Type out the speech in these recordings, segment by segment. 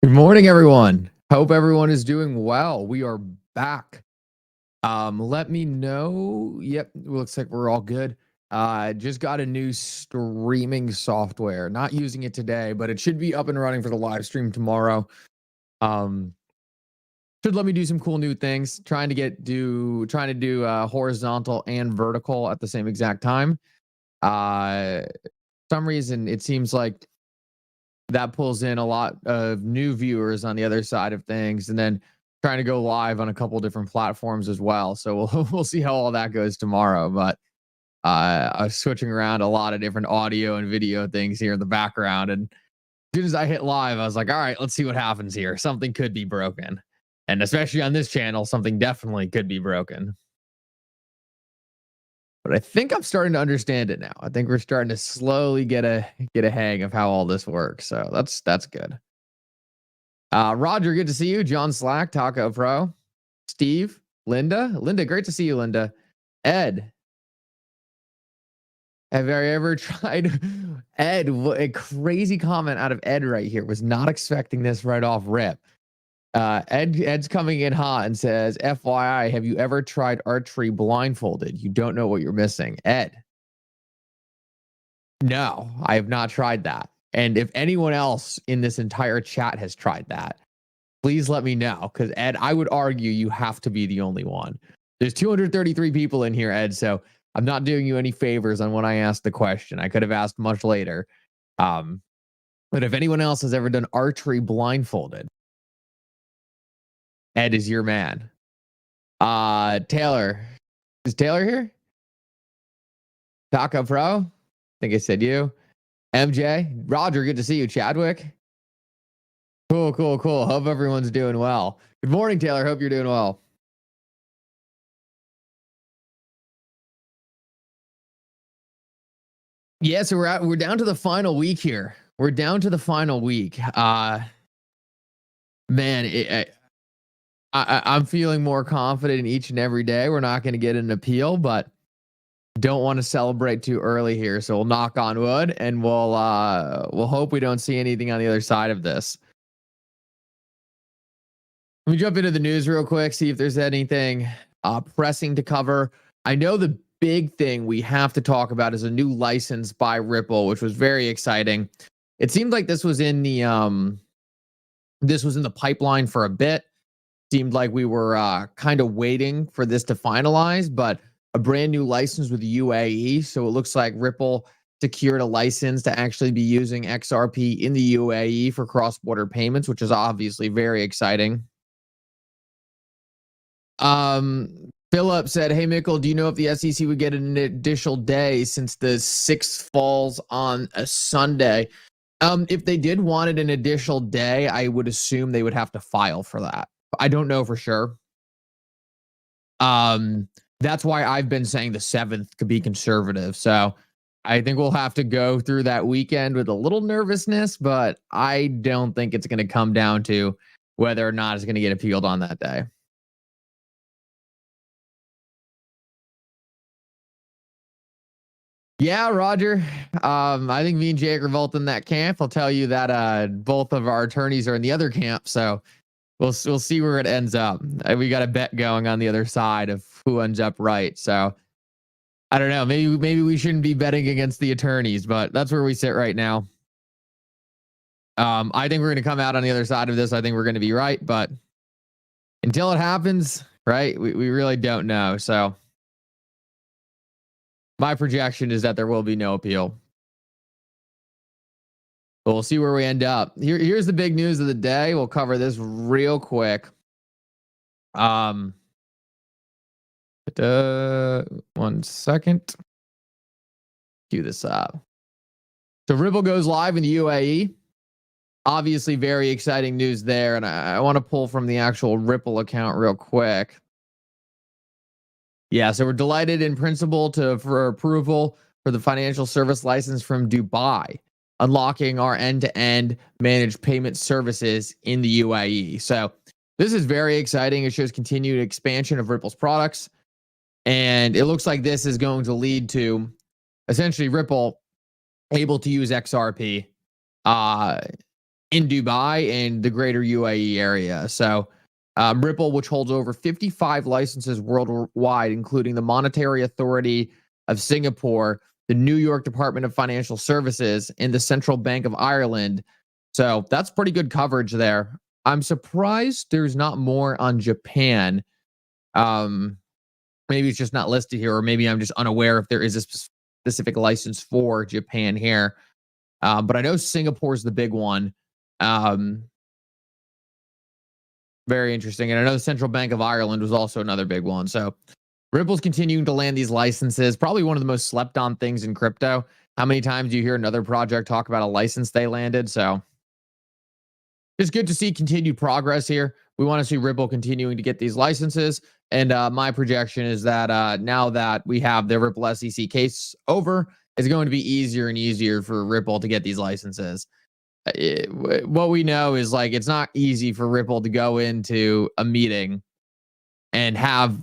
Good morning, everyone. Hope everyone is doing well. We are back. Let me know. Yep, looks like we're all good. Just got a new streaming software. Not using it today, but it should be up and running for the live stream tomorrow. Um, should let me do some cool new things. Trying to do horizontal and vertical at the same exact time. Some reason it seems like that pulls in a lot of new viewers on the other side of things, and then trying to go live on a couple different platforms as well. So we'll see how all that goes tomorrow. But I was switching around a lot of different audio and video things here in the background, and as soon as I hit live, I was like, all right, let's see what happens here. Something could be broken, and especially on this channel, something definitely could be broken. But I think I'm starting to understand it now. I think we're starting to slowly get a hang of how all this works. So that's good. Roger, good to see you. John Slack, Taco Pro, Steve, Linda, great to see you, Linda. Ed, have I ever tried? Ed, what a crazy comment out of Ed right here. Was not expecting this right off rip. Ed's coming in hot and says, FYI, have you ever tried archery blindfolded? You don't know what you're missing. Ed, no, I have not tried that. And if anyone else in this entire chat has tried that, please let me know. Because Ed, I would argue you have to be the only one. There's 233 people in here, Ed. So I'm not doing you any favors on when I asked the question. I could have asked much later. But if anyone else has ever done archery blindfolded, Ed is your man. Taylor. Is Taylor here? Taco Pro? I think I said you. MJ. Roger, good to see you. Chadwick. Cool. Hope everyone's doing well. Good morning, Taylor. Hope you're doing well. Yeah, so we're down to the final week here. We're down to the final week. Man, I'm feeling more confident in each and every day. We're not going to get an appeal, but don't want to celebrate too early here. So we'll knock on wood, and we'll hope we don't see anything on the other side of this. Let me jump into the news real quick, see if there's anything pressing to cover. I know the big thing we have to talk about is a new license by Ripple, which was very exciting. It seemed like this was in the pipeline for a bit. Seemed like we were kind of waiting for this to finalize, but a brand new license with the UAE. So it looks like Ripple secured a license to actually be using XRP in the UAE for cross-border payments, which is obviously very exciting. Philip said, hey, Mikkel, do you know if the SEC would get an additional day since the 6th falls on a Sunday? If they did wanted an additional day, I would assume they would have to file for that. I don't know for sure. That's why I've been saying the 7th could be conservative. So I think we'll have to go through that weekend with a little nervousness, but I don't think it's going to come down to whether or not it's going to get appealed on that day. Yeah, Roger. I think me and Jake are both in that camp. I'll tell you that both of our attorneys are in the other camp, so we'll see where it ends up. We got a bet going on the other side of who ends up right. So I don't know. Maybe we shouldn't be betting against the attorneys, but that's where we sit right now. I think we're going to come out on the other side of this. I think we're going to be right, but until it happens, right, we really don't know. So my projection is that there will be no appeal. But we'll see where we end up. Here's the big news of the day. We'll cover this real quick. 1 second. Cue this up. So Ripple goes live in the UAE. Obviously, very exciting news there. And I want to pull from the actual Ripple account real quick. Yeah, so we're delighted in principle for approval for the financial service license from Dubai, unlocking our end-to-end managed payment services in the UAE. So this is very exciting. It shows continued expansion of Ripple's products. And it looks like this is going to lead to essentially Ripple able to use XRP in Dubai and the greater UAE area. So Ripple, which holds over 55 licenses worldwide, including the Monetary Authority of Singapore, the New York Department of Financial Services, and the Central Bank of Ireland. So that's pretty good coverage there. I'm surprised there's not more on Japan. Maybe it's just not listed here, or maybe I'm just unaware if there is a specific license for Japan here. But I know Singapore is the big one. Very interesting. And I know the Central Bank of Ireland was also another big one. So Ripple's continuing to land these licenses. Probably one of the most slept on things in crypto. How many times do you hear another project talk about a license they landed? So it's good to see continued progress here. We want to see Ripple continuing to get these licenses. And my projection is that now that we have the Ripple SEC case over, it's going to be easier and easier for Ripple to get these licenses. What we know is like it's not easy for Ripple to go into a meeting and have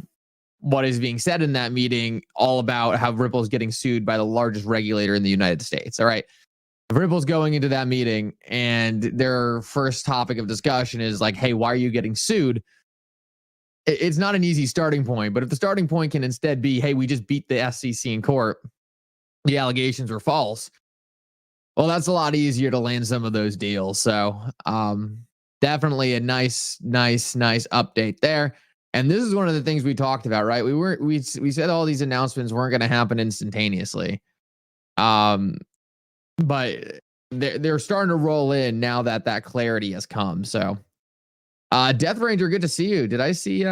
what is being said in that meeting all about how Ripple is getting sued by the largest regulator in the United States. All right. If Ripple's going into that meeting and their first topic of discussion is like, hey, why are you getting sued? It's not an easy starting point. But if the starting point can instead be, hey, we just beat the SEC in court, the allegations were false. Well, that's a lot easier to land some of those deals. So definitely a nice update there. And this is one of the things we talked about, right? We said all these announcements weren't going to happen instantaneously. But they're starting to roll in now that clarity has come. So Death Ranger, good to see you. Did I see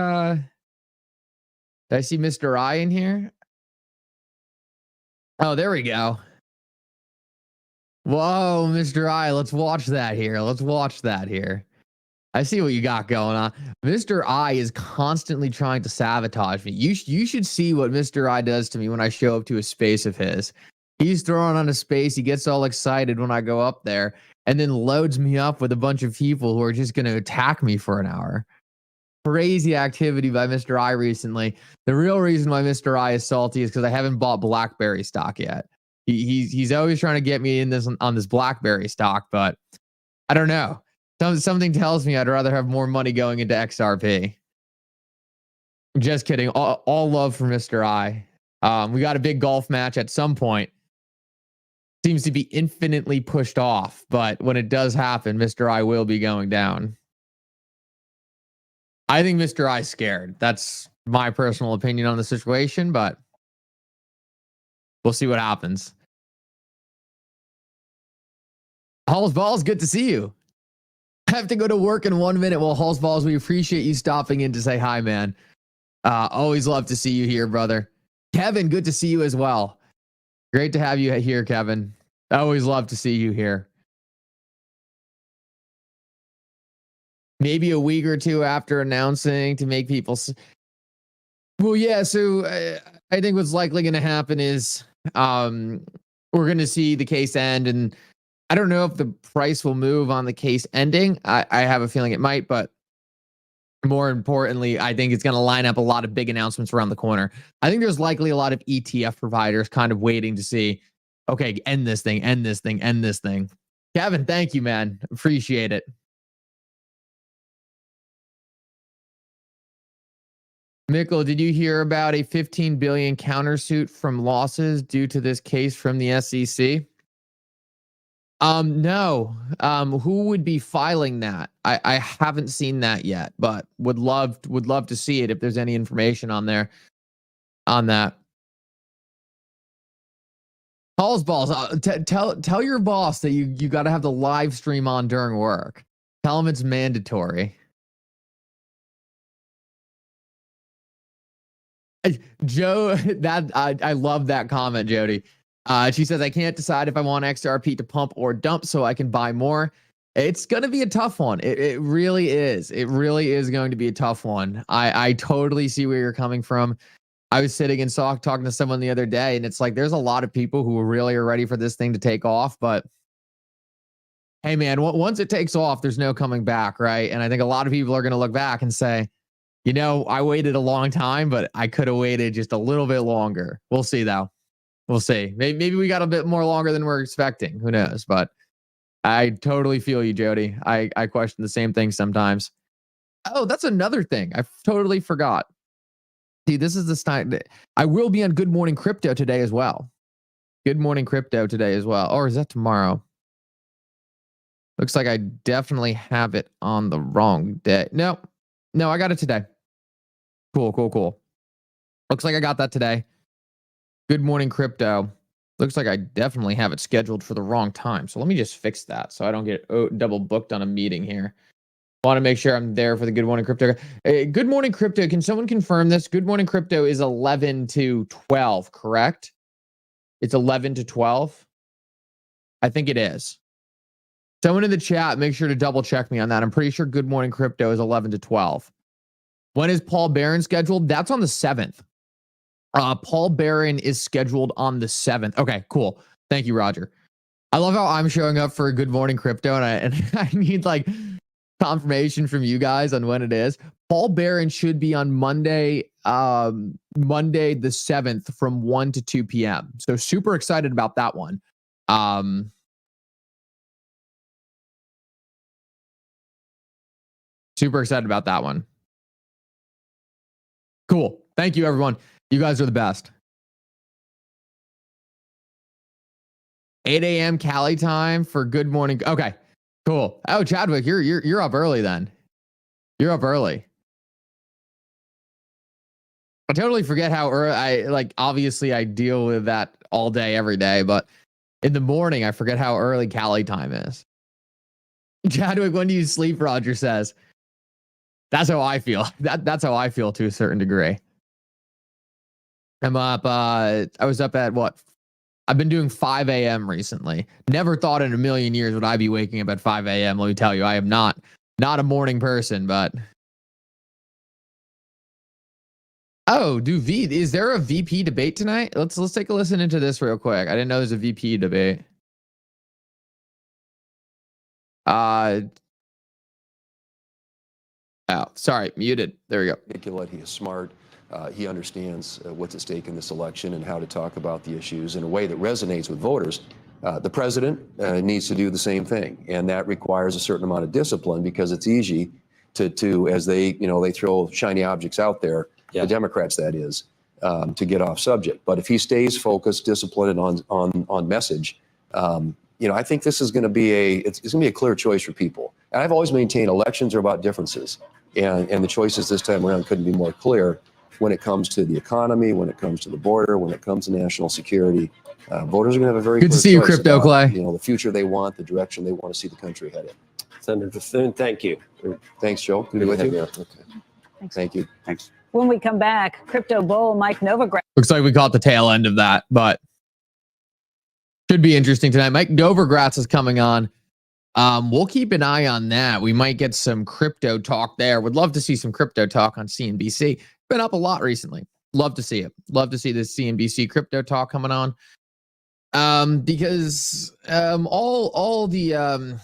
Mr. I in here? Oh, there we go. Whoa, Mr. I, let's watch that here. I see what you got going on. Mr. I is constantly trying to sabotage me. You should see what Mr. I does to me when I show up to a space of his. He's throwing on a space. He gets all excited when I go up there and then loads me up with a bunch of people who are just going to attack me for an hour. Crazy activity by Mr. I recently. The real reason why Mr. I is salty is because I haven't bought BlackBerry stock yet. He's always trying to get me in on this BlackBerry stock, but I don't know. Something tells me I'd rather have more money going into XRP. Just kidding. All love for Mr. I. We got a big golf match at some point. Seems to be infinitely pushed off, but when it does happen, Mr. I will be going down. I think Mr. I's scared. That's my personal opinion on the situation, but we'll see what happens. Halls Balls, good to see you. I have to go to work in 1 minute. Well, Halls Balls, we appreciate you stopping in to say hi, man. Always love to see you here, brother. Kevin, good to see you as well. Great to have you here, Kevin. I always love to see you here. Maybe a week or two after announcing to make people. Well, yeah. So I think what's likely going to happen is we're going to see the case end, and I don't know if the price will move on the case ending. I have a feeling it might, but more importantly, I think it's going to line up a lot of big announcements around the corner. I think there's likely a lot of ETF providers kind of waiting to see, okay, end this thing. Kevin, thank you, man. Appreciate it. Mikkel, did you hear about a 15 billion countersuit from losses due to this case from the SEC? No. Who would be filing that? I haven't seen that yet, but would love to see it if there's any information on there on that. Halls Balls, tell your boss that you got to have the live stream on during work. Tell him it's mandatory. Joe, that I love that comment, Jody. She says, I can't decide if I want XRP to pump or dump so I can buy more. It's going to be a tough one. It really is. It really is going to be a tough one. I totally see where you're coming from. I was sitting and talking to someone the other day, and it's like there's a lot of people who really are ready for this thing to take off. But hey, man, once it takes off, there's no coming back, right? And I think a lot of people are going to look back and say, you know, I waited a long time, but I could have waited just a little bit longer. We'll see, though. We'll see. Maybe we got a bit more longer than we're expecting. Who knows? But I totally feel you, Jody. I question the same thing sometimes. Oh, that's another thing. I totally forgot. See, this is the time. I will be on Good Morning Crypto today as well. Good Morning Crypto today as well. Or is that tomorrow? Looks like I definitely have it on the wrong day. No, I got it today. Cool. Looks like I got that today. Good Morning Crypto. Looks like I definitely have it scheduled for the wrong time. So let me just fix that so I don't get double booked on a meeting here. Want to make sure I'm there for the Good Morning Crypto. Good Morning Crypto. Can someone confirm this? Good Morning Crypto is 11 to 12, correct? It's 11 to 12. I think it is. Someone in the chat, make sure to double check me on that. I'm pretty sure Good Morning Crypto is 11 to 12. When is Paul Barron scheduled? That's on the 7th. Paul Barron is scheduled on the 7th. Okay, cool. Thank you, Roger. I love how I'm showing up for Good Morning Crypto, and I need like confirmation from you guys on when it is. Paul Barron should be on Monday, Monday the 7th from 1 to 2 p.m. So super excited about that one. Super excited about that one. Cool. Thank you, everyone. You guys are the best. 8 a.m. Cali time for Good Morning. Okay, cool. Oh, Chadwick, you're up early then. You're up early. I totally forget how early obviously I deal with that all day, every day, but in the morning, I forget how early Cali time is. Chadwick, when do you sleep? Roger says. That's how I feel. That's how I feel to a certain degree. I'm up. I was up at what? I've been doing 5 a.m. recently. Never thought in a million years would I be waking up at 5 a.m. Let me tell you, I am not a morning person, but. Oh, is there a VP debate tonight? Let's take a listen into this real quick. I didn't know there's a VP debate. Oh, sorry, muted. There we go. He is smart. He understands what's at stake in this election and how to talk about the issues in a way that resonates with voters. The president needs to do the same thing, and that requires a certain amount of discipline because it's easy to as they throw shiny objects out there, the Democrats that is, to get off subject. But if he stays focused, disciplined, and on message, I think this is going to be it's going to be a clear choice for people. And I've always maintained elections are about differences. And the choices this time around couldn't be more clear when it comes to the economy, when it comes to the border, when it comes to national security. Voters are going to have a very good to see you, Crypto Clay. The future they want, the direction they want to see the country headed. Senator Thune, thank you. Thanks, Joe. Good to be with you. Okay. Thanks. Thank you. Thanks. When we come back, crypto bull Mike Novogratz. Looks like we caught the tail end of that, but should be interesting tonight. Mike Novogratz is coming on. We'll keep an eye on that. We might get some crypto talk there. Would love to see some crypto talk on CNBC. Been up a lot recently. Love to see it. Love to see this CNBC crypto talk coming on. Because all the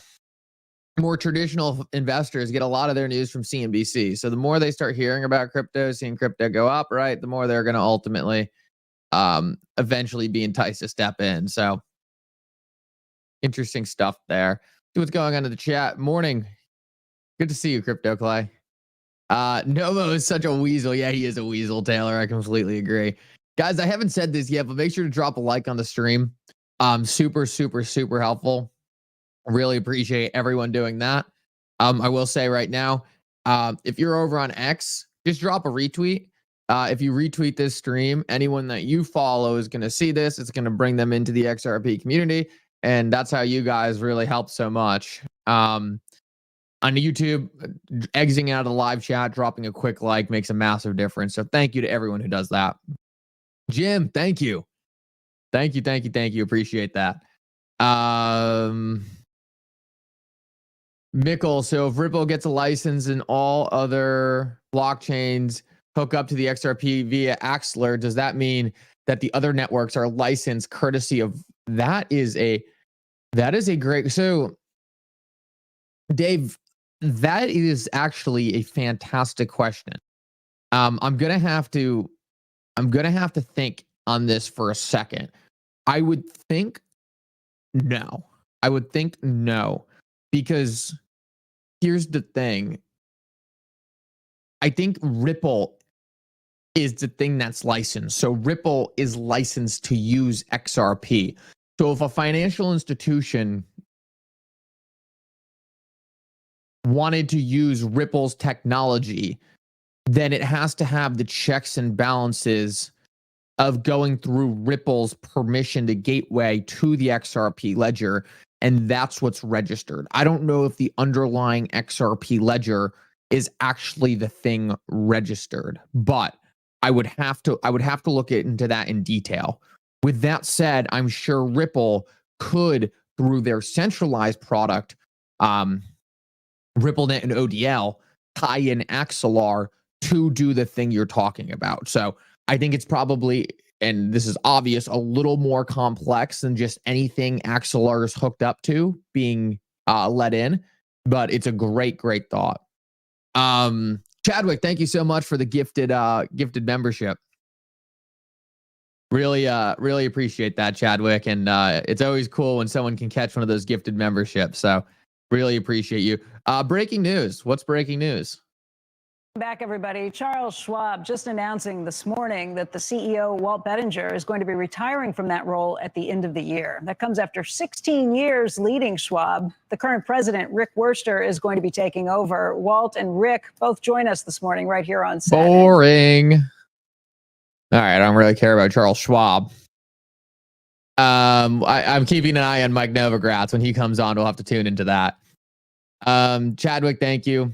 more traditional investors get a lot of their news from CNBC. So the more they start hearing about crypto, seeing crypto go up, right, the more they're going to ultimately eventually be enticed to step in. So interesting stuff there. See what's going on in the chat. Morning. Good to see you, Crypto Clay. Novo is such a weasel. Yeah, he is a weasel, Taylor. I completely agree. Guys, I haven't said this yet, but make sure to drop a like on the stream. Super helpful. Really appreciate everyone doing that. I will say right now, if you're over on X, just drop a retweet. If you retweet this stream, anyone that you follow is going to see this. It's going to bring them into the XRP community. And that's how you guys really help so much. On YouTube, exiting out of the live chat, dropping a quick like makes a massive difference. So thank you to everyone who does that. Jim, thank you. Thank you. Appreciate that. Mickle, so if Ripple gets a license and all other blockchains hook up to the XRP via Axelar, does that mean that the other networks are licensed courtesy of that is a great, so Dave, that is actually a fantastic question. I'm gonna have to think on this for a second. I would think no. I would think no, because here's the thing. I think Ripple is the thing that's licensed. So Ripple is licensed to use XRP. So if a financial institution wanted to use Ripple's technology, then it has to have the checks and balances of going through Ripple's permission to gateway to the XRP ledger, and that's what's registered. I don't know if the underlying XRP ledger is actually the thing registered, but I would have to look into that in detail. With that said, I'm sure Ripple could, through their centralized product, RippleNet and ODL, tie in Axelar to do the thing you're talking about. So I think it's probably, and this is obvious, a little more complex than just anything Axelar is hooked up to being let in, but it's a great thought. Chadwick, thank you so much for the gifted membership. Really appreciate that, Chadwick. And it's always cool when someone can catch one of those gifted memberships. So really appreciate you. Breaking news. What's breaking news? Back, everybody. Charles Schwab just announcing this morning that the CEO, Walt Bettinger, is going to be retiring from that role at the end of the year. That comes after 16 years leading Schwab. The current president, Rick Wurster, is going to be taking over. Walt and Rick both join us this morning right here on set. Boring. All right, I don't really care about Charles Schwab. I'm keeping an eye on Mike Novogratz. When he comes on, we'll have to tune into that. Chadwick, thank you.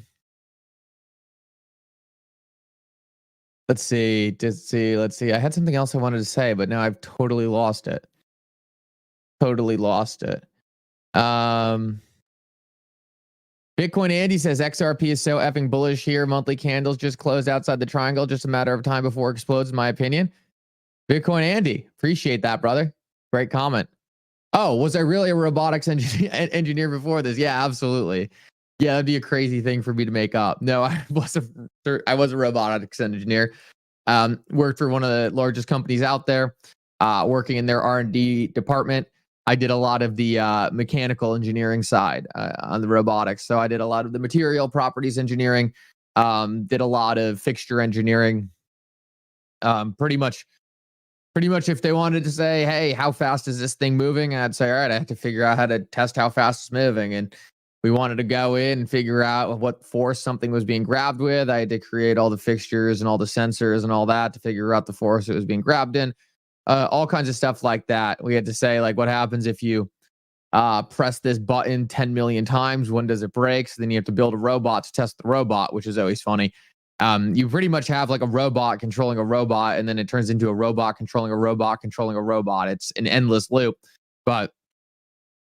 Let's see. I had something else I wanted to say, but now I've totally lost it. Bitcoin Andy says XRP is so effing bullish here. Monthly candles just closed outside the triangle. Just a matter of time before it explodes, in my opinion. Bitcoin Andy, appreciate that, brother. Great comment. Oh, was I really a robotics engineer before this? Yeah, absolutely. Yeah, that'd be a crazy thing for me to make up. No, I was a robotics engineer. Worked for one of the largest companies out there, working in their R&D department. I did a lot of the mechanical engineering side on the robotics. So I did a lot of the material properties engineering, did a lot of fixture engineering. Pretty much if they wanted to say, hey, how fast is this thing moving? I'd say, all right, I have to figure out how to test how fast it's moving. And we wanted to go in and figure out what force something was being grabbed with. I had to create all the fixtures and all the sensors and all that to figure out the force it was being grabbed in. All kinds of stuff like that. We had to say, like, what happens if you press this button 10 million times? When does it break? So then you have to build a robot to test the robot, which is always funny. You pretty much have like a robot controlling a robot, and then it turns into a robot controlling a robot controlling a robot. It's an endless loop. But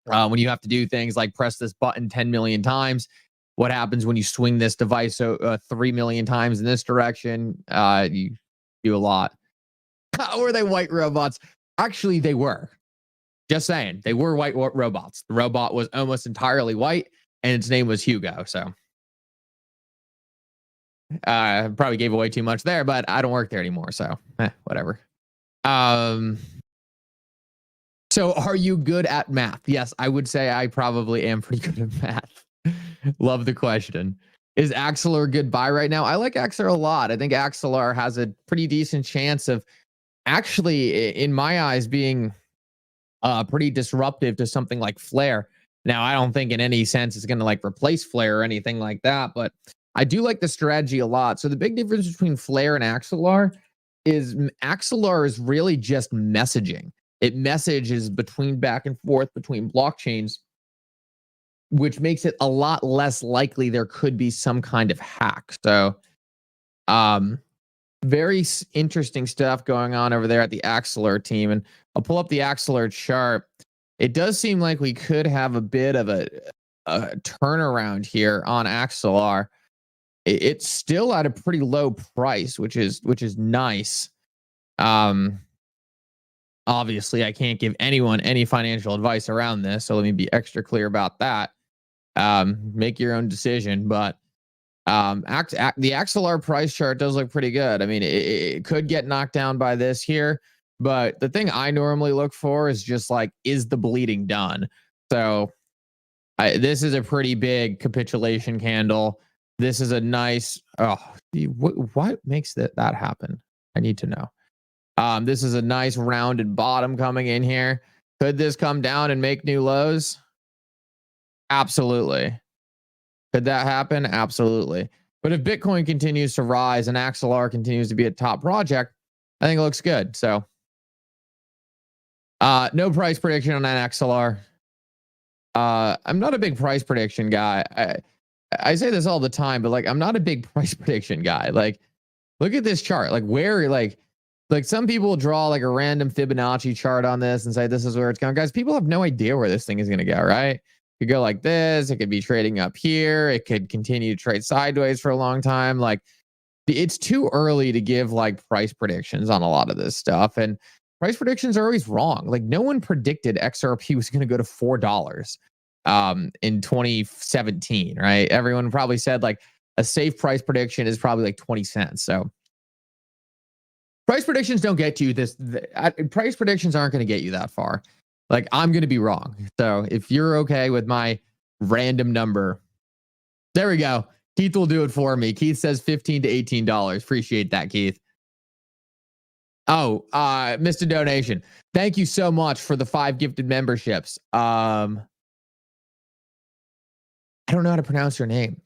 when you have to do things like press this button 10 million times, what happens when you swing this device 3 million times in this direction? You do a lot. Were they white robots? Actually, they were. Just saying. They were white robots. The robot was almost entirely white, and its name was Hugo. So probably gave away too much there, but I don't work there anymore. So whatever. So are you good at math? Yes, I would say I probably am pretty good at math. Love the question. Is Axelar a good buy right now? I like Axelar a lot. I think Axelar has a pretty decent chance of actually, in my eyes, being pretty disruptive to something like Flare. Now, I don't think in any sense it's going to like replace Flare or anything like that, but I do like the strategy a lot. So the big difference between Flare and Axelar is really just messaging. It messages back and forth between blockchains, which makes it a lot less likely there could be some kind of hack. So, very interesting stuff going on over there at the Axelar team. And I'll pull up the Axelar chart. It does seem like we could have a bit of a turnaround here on Axelar. It's still at a pretty low price, which is nice. Obviously, I can't give anyone any financial advice around this, so let me be extra clear about that. Make your own decision, but the Axelar price chart does look pretty good. I mean, it could get knocked down by this here, but the thing I normally look for is just like, is the bleeding done? So this is a pretty big capitulation candle. This is a nice, what makes that happen? I need to know. This is a nice rounded bottom coming in here. Could this come down and make new lows? Absolutely. Could that happen? Absolutely. But if Bitcoin continues to rise and Axelar continues to be a top project, I think it looks good. So no price prediction on that Axelar. I'm not a big price prediction guy. I say this all the time, but like I'm not a big price prediction guy. Like, look at this chart. Like where like some people will draw like a random Fibonacci chart on this and say this is where it's going. Guys, people have no idea where this thing is going to go, right? It could go like this. It could be trading up here. It could continue to trade sideways for a long time. Like it's too early to give like price predictions on a lot of this stuff. And price predictions are always wrong. Like no one predicted XRP was going to go to $4 in 2017, right? Everyone probably said like a safe price prediction is probably like 20 cents. So price predictions don't get you price predictions aren't going to get you that far. Like I'm going to be wrong. So if you're okay with my random number, there we go. Keith will do it for me. Keith says $15 to $18. Appreciate that, Keith. Oh, Mr. Donation. Thank you so much for the 5 gifted memberships. I don't know how to pronounce your name.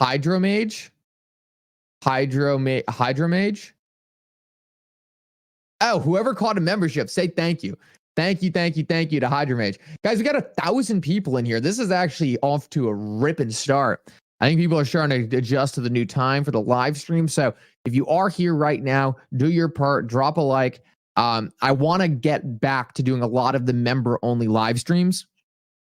Hydromage? Hydromage? Oh, whoever caught a membership, say thank you. Thank you to Hydromage. Guys, we got 1,000 people in here. This is actually off to a ripping start. I think people are starting to adjust to the new time for the live stream. So if you are here right now, do your part, drop a like. I want to get back to doing a lot of the member-only live streams.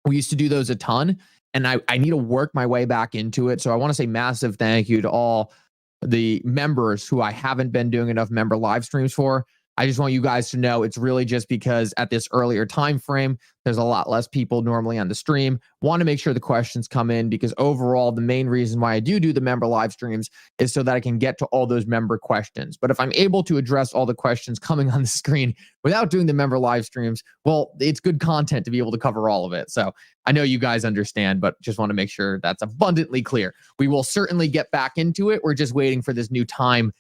We used to do those a ton, and I need to work my way back into it. So I want to say massive thank you to all the members who I haven't been doing enough member live streams for. I just want you guys to know it's really just because at this earlier time frame, there's a lot less people normally on the stream. Want to make sure the questions come in because overall, the main reason why I do the member live streams is so that I can get to all those member questions. But if I'm able to address all the questions coming on the screen without doing the member live streams, well, it's good content to be able to cover all of it. So I know you guys understand, but just want to make sure that's abundantly clear. We will certainly get back into it. We're just waiting for this new time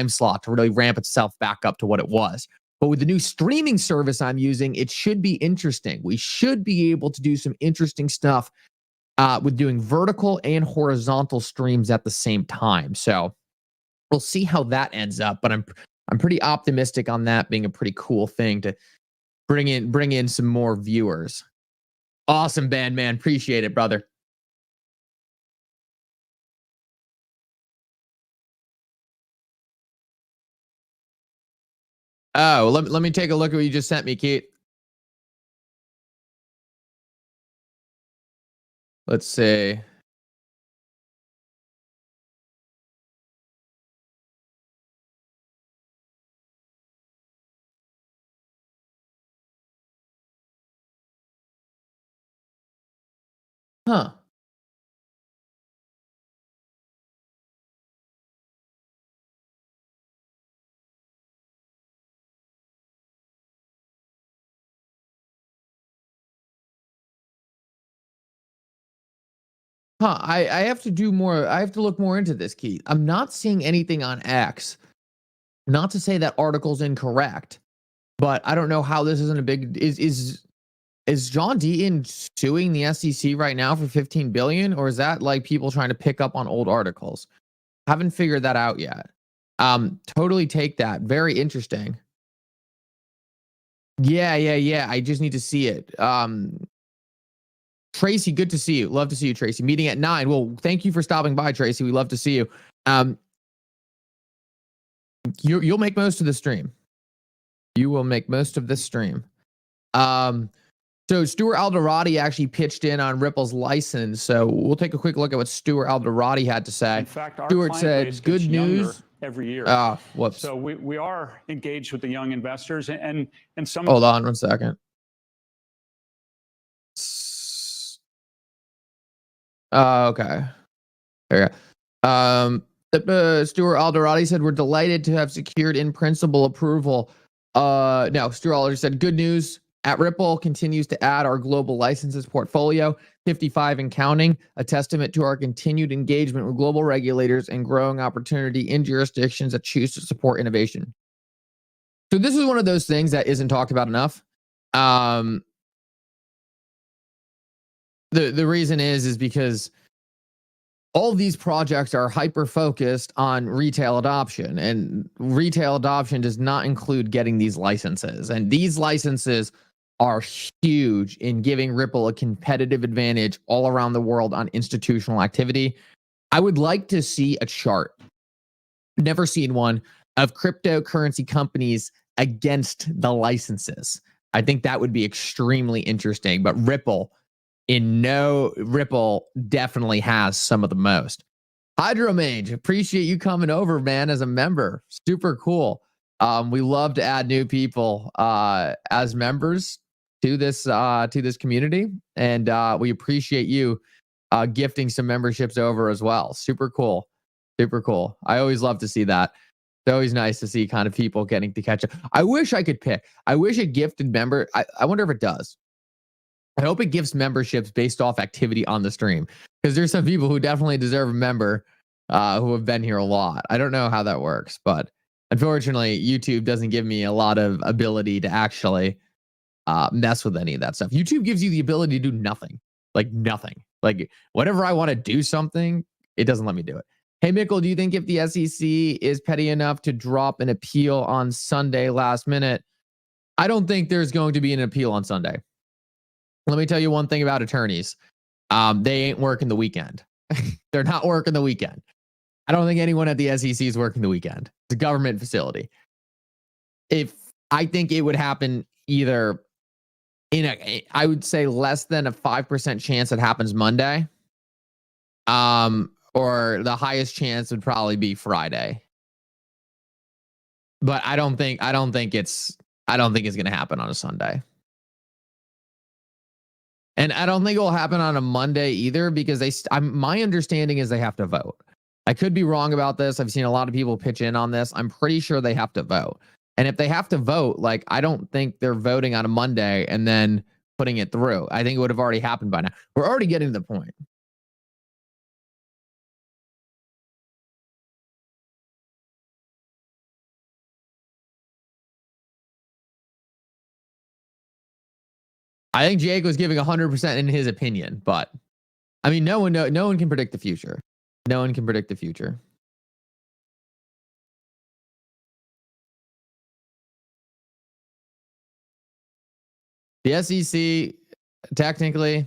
slot to really ramp itself back up to what it was. But with the new streaming service I'm using, it should be interesting. We should be able to do some interesting stuff with doing vertical and horizontal streams at the same time. So we'll see how that ends up. But I'm pretty optimistic on that being a pretty cool thing to bring in some more viewers. Awesome, band man. Appreciate it, brother. Oh, let me take a look at what you just sent me, Keith. Let's see. Huh. I have to do more. I have to look more into this, Keith. I'm not seeing anything on X. Not to say that article's incorrect, but I don't know how this isn't a big. Is John Deaton suing the SEC right now for $15 billion, or is that like people trying to pick up on old articles? Haven't figured that out yet. Totally take that. Very interesting. Yeah. I just need to see it. Tracy, good to see you. Love to see you, Tracy. Meeting at 9. Well, thank you for stopping by, Tracy. We love to see you. You'll make most of the stream. You will make most of this stream. So Stuart Alderati actually pitched in on Ripple's license. So we'll take a quick look at what Stuart Alderati had to say. In fact, our Stuart client said, base "Good gets younger news." every year. Whoops. So we are engaged with the young investors and some. Hold on 1 second. Okay. There you go. Stuart Alderati said, "We're delighted to have secured in principle approval." No, Stuart Alderati said, "Good news. At Ripple continues to add our global licenses portfolio, 55 and counting, a testament to our continued engagement with global regulators and growing opportunity in jurisdictions that choose to support innovation. So this is one of those things that isn't talked about enough. The reason is because all of these projects are hyper-focused on retail adoption, and retail adoption does not include getting these licenses. And these licenses are huge in giving Ripple a competitive advantage all around the world on institutional activity. I would like to see a chart, never seen one, of cryptocurrency companies against the licenses. I think that would be extremely interesting, but Ripple definitely has some of the most. Hydromage, appreciate you coming over, man, as a member. Super cool. We love to add new people as members to this community, and we appreciate you gifting some memberships over as well. Super cool. Super cool. I always love to see that. It's always nice to see kind of people getting to catch up. I wish I could pick. I wish a gifted member. I wonder if it does. I hope it gives memberships based off activity on the stream, because there's some people who definitely deserve a member who have been here a lot. I don't know how that works, but unfortunately, YouTube doesn't give me a lot of ability to actually mess with any of that stuff. YouTube gives you the ability to do nothing, like nothing. Like whenever I want to do something, it doesn't let me do it. Hey, Mikkel, do you think if the SEC is petty enough to drop an appeal on Sunday last minute? I don't think there's going to be an appeal on Sunday. Let me tell you one thing about attorneys. They ain't working the weekend. They're not working the weekend. I don't think anyone at the SEC is working the weekend. It's a government facility. I think it would happen either I would say less than a 5% chance it happens Monday. Or the highest chance would probably be Friday. But I don't think it's going to happen on a Sunday. And I don't think it will happen on a Monday either, because my understanding is they have to vote. I could be wrong about this. I've seen a lot of people pitch in on this. I'm pretty sure they have to vote. And if they have to vote, like, I don't think they're voting on a Monday and then putting it through. I think it would have already happened by now. We're already getting to the point. I think Jake was giving 100% in his opinion, but I mean, no one can predict the future. No one can predict the future. The SEC, technically,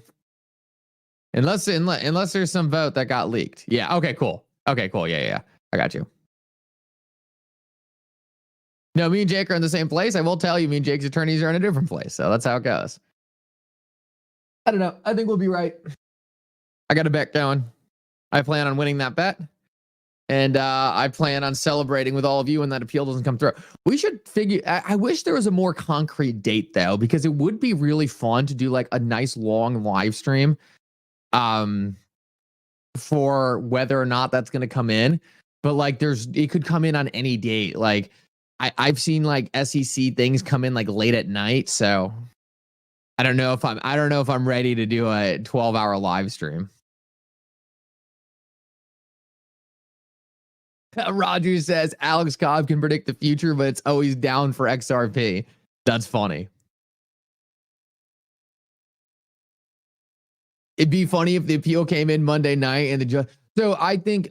unless there's some vote that got leaked. Yeah. Okay. Cool. Yeah. I got you. No, me and Jake are in the same place. I will tell you, me and Jake's attorneys are in a different place. So that's how it goes. I don't know. I think we'll be right. I got a bet going. I plan on winning that bet. And I plan on celebrating with all of you when that appeal doesn't come through. We should figure... I wish there was a more concrete date, though, because it would be really fun to do like a nice long live stream for whether or not that's going to come in. But like it could come in on any date. Like I've seen like SEC things come in like late at night. So I don't know if I'm ready to do a 12-hour live stream. Roger says Alex Cobb can predict the future, but it's always down for XRP. That's funny. It'd be funny if the appeal came in Monday night and the judge. So I think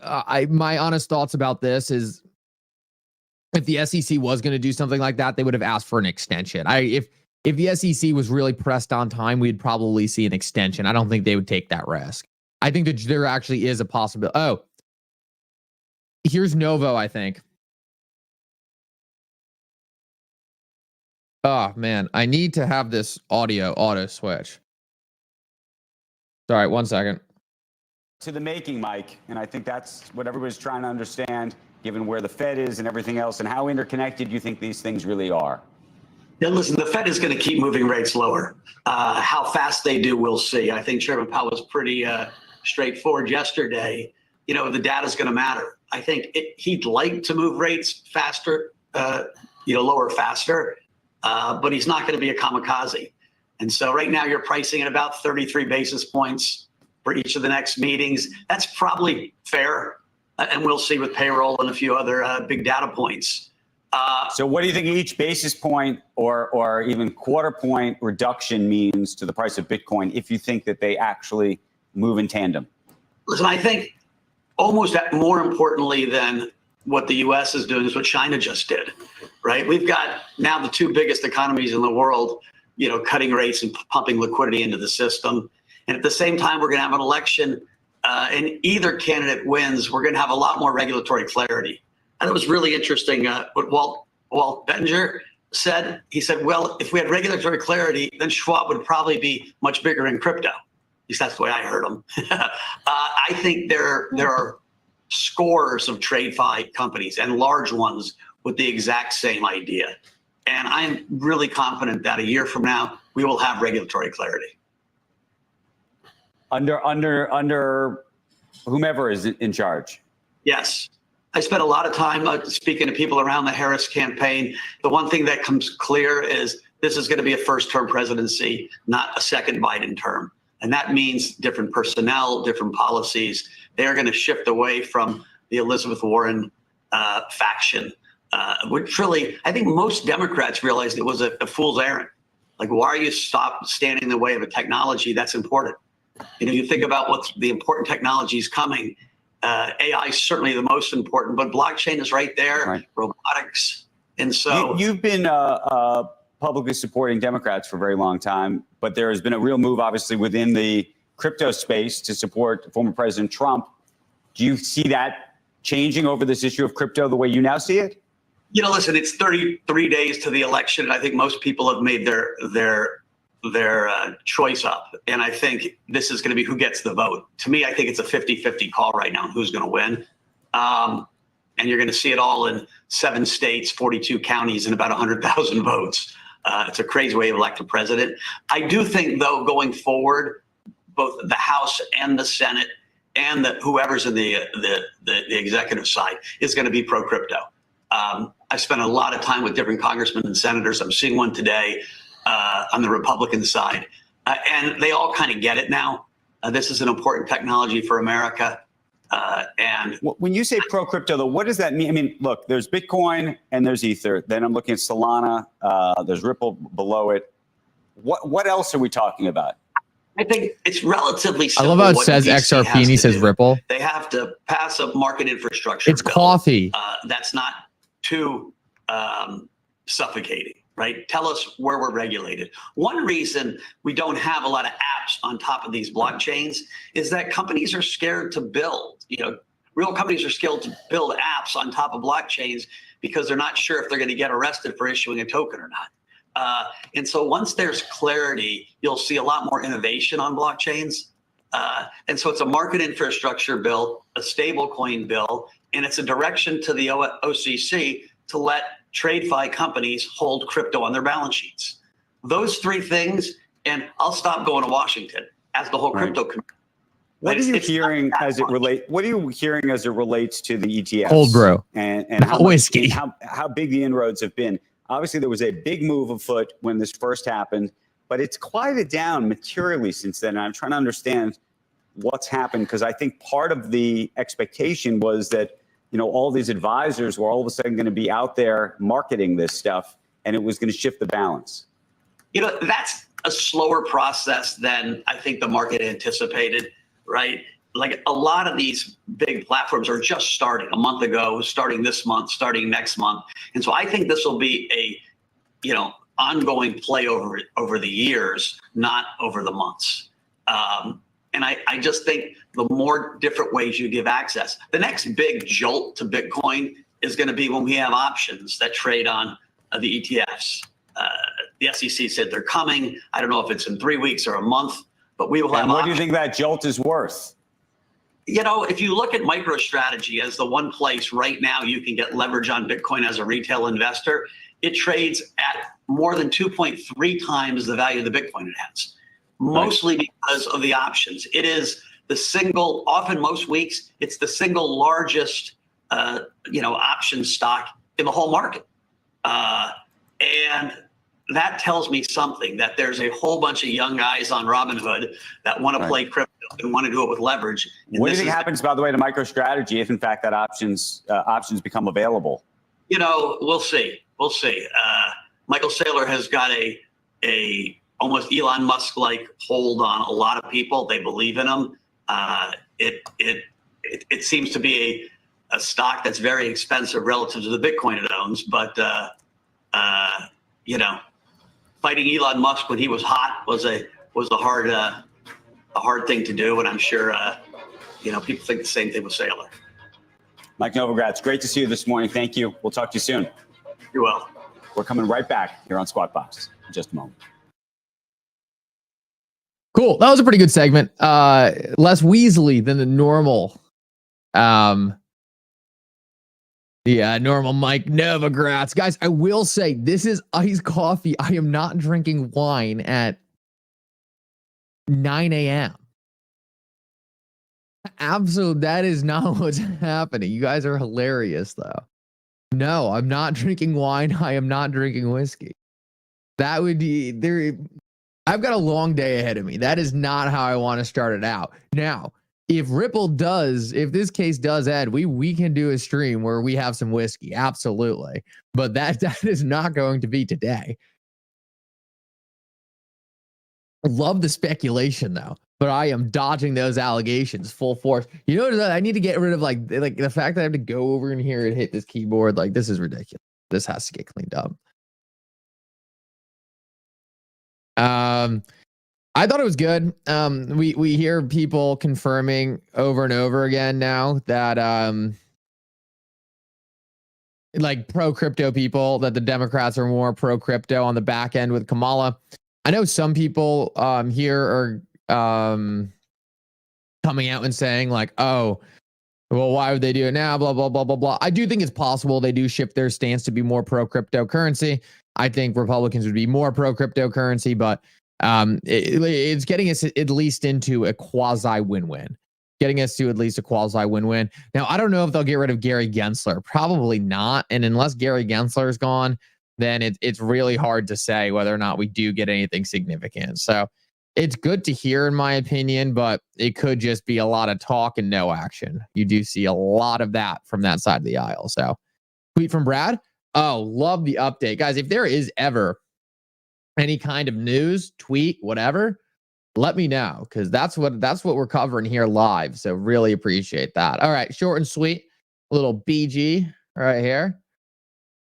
my honest thoughts about this is, if the SEC was going to do something like that, they would have asked for an extension. If the SEC was really pressed on time, we'd probably see an extension. I don't think they would take that risk. I think that there actually is a possibility. Oh, here's Novo, I think. Oh, man. I need to have this audio auto switch. Sorry, 1 second. To the making, Mike, and I think that's what everybody's trying to understand, given where the Fed is and everything else, and how interconnected you think these things really are. Yeah, listen, the Fed is going to keep moving rates lower. How fast they do, we'll see. I think Chairman Powell was pretty straightforward yesterday. You know, the data is going to matter. I think he'd like to move rates faster, lower faster, but he's not going to be a kamikaze. And so right now you're pricing at about 33 basis points for each of the next meetings. That's probably fair. And we'll see with payroll and a few other big data points. So what do you think each basis point or even quarter point reduction means to the price of Bitcoin if you think that they actually move in tandem? Listen, I think almost more importantly than what the U.S. is doing is what China just did, right? We've got now the two biggest economies in the world, cutting rates and pumping liquidity into the system. And at the same time, we're going to have an election and either candidate wins, we're going to have a lot more regulatory clarity. And it was really interesting what Walt Bettinger said. He said, well, if we had regulatory clarity, then Schwab would probably be much bigger in crypto. At least that's the way I heard him. I think there are scores of TradeFi companies and large ones with the exact same idea. And I'm really confident that a year from now, we will have regulatory clarity. Under whomever is in charge. Yes. I spent a lot of time speaking to people around the Harris campaign. The one thing that comes clear is this is going to be a first-term presidency, not a second Biden term. And that means different personnel, different policies. They're going to shift away from the Elizabeth Warren faction, which really, I think most Democrats realized it was a fool's errand. Like, why are you standing in the way of a technology that's important? You think about what's the important technologies coming. AI is certainly the most important, but blockchain is right there, right. Robotics. And so you've been publicly supporting Democrats for a very long time, but there has been a real move, obviously, within the crypto space to support former President Trump. Do you see that changing over this issue of crypto the way you now see it? Listen, it's 33 days to the election, and I think most people have made their choice up. And I think this is going to be who gets the vote. To me, I think it's a 50-50 call right now on who's going to win. And you're going to see it all in 7 states, 42 counties, and about 100,000 votes. It's a crazy way to elect a president. I do think, though, going forward, both the House and the Senate and whoever's in the executive side is going to be pro-crypto. I spent a lot of time with different congressmen and senators. I'm seeing one today on the Republican side. And they all kind of get it now. This is an important technology for America. And when you say pro-crypto, though, what does that mean? I mean, look, there's Bitcoin and there's Ether. Then I'm looking at Solana. There's Ripple below it. What else are we talking about? I think it's relatively simple. I love how it says XRP and he says Ripple. They have to pass a market infrastructure It's bill. coffee. That's not too suffocating, right? Tell us where we're regulated. One reason we don't have a lot of apps on top of these blockchains is that companies are scared to build. Real companies are scared to build apps on top of blockchains because they're not sure if they're going to get arrested for issuing a token or not. And so once there's clarity, you'll see a lot more innovation on blockchains. And so it's a market infrastructure bill, a stablecoin bill, and it's a direction to the OCC to let TradeFi companies hold crypto on their balance sheets. Those 3 things, and I'll stop going to Washington as the whole crypto community. What are you hearing as it relates to the ETFs? Cold brew and how whiskey. How big the inroads have been. Obviously, there was a big move afoot when this first happened, but it's quieted down materially since then. And I'm trying to understand what's happened because I think part of the expectation was that all these advisors were all of a sudden going to be out there marketing this stuff, and it was going to shift the balance. That's a slower process than I think the market anticipated, right? Like a lot of these big platforms are just starting a month ago, starting this month, starting next month. And so I think this will be a, ongoing play over the years, not over the months. And I just think the more different ways you give access, the next big jolt to Bitcoin is going to be when we have options that trade on the ETFs. The SEC said they're coming. I don't know if it's in 3 weeks or a month, but we will have. And what do you think that jolt is worth? If you look at MicroStrategy as the one place right now you can get leverage on Bitcoin as a retail investor, it trades at more than 2.3 times the value of the Bitcoin it has, mostly because of the options. It is the single, often most weeks, it's the single largest, option stock in the whole market. And that tells me something, that there's a whole bunch of young guys on Robinhood that want to play crypto and want to do it with leverage. And what do you think happens, by the way, to MicroStrategy if, in fact, that options become available? You know, we'll see. We'll see. Michael Saylor has got a almost Elon Musk-like hold on a lot of people. They believe in him. It seems to be a stock that's very expensive relative to the Bitcoin it owns, but you know, fighting Elon Musk when he was hot was a hard thing to do, and I'm sure you know, people think the same thing with Saylor. Mike Novogratz, great to see you this morning. Thank you. We'll talk to you soon. You're welcome. We're coming right back here on Squawk Box in just a moment. Cool. That was a pretty good segment. Less Weasley than the normal. Normal Mike Novogratz. Guys, I will say this is iced coffee. I am not drinking wine at 9 a.m. Absolutely, that is not what's happening. You guys are hilarious, though. No, I'm not drinking wine. I am not drinking whiskey. That would be there. I've got a long day ahead of me. That is not how I want to start it out. Now, if this case does end, we can do a stream where we have some whiskey. Absolutely. But that is not going to be today. I love the speculation, though. But I am dodging those allegations full force. You know, I need to get rid of like the fact that I have to go over in here and hit this keyboard. Like, this is ridiculous. This has to get cleaned up. I thought it was good. We hear people confirming over and over again now that like pro crypto people, that the Democrats are more pro crypto on the back end with Kamala. I know some people here are coming out and saying like, oh, well, why would they do it now? Blah, blah, blah, blah, blah. I do think it's possible they do shift their stance to be more pro cryptocurrency. I think Republicans would be more pro cryptocurrency, but it's getting us at least into a quasi win-win. Getting us to at least a quasi win-win. Now, I don't know if they'll get rid of Gary Gensler. Probably not. And unless Gary Gensler is gone, then it's really hard to say whether or not we do get anything significant. So it's good to hear, in my opinion, but it could just be a lot of talk and no action. You do see a lot of that from that side of the aisle. So, tweet from Brad. Oh, love the update. Guys, if there is ever any kind of news, tweet, whatever, let me know, because that's what we're covering here live. So really appreciate that. All right, short and sweet, a little BG right here.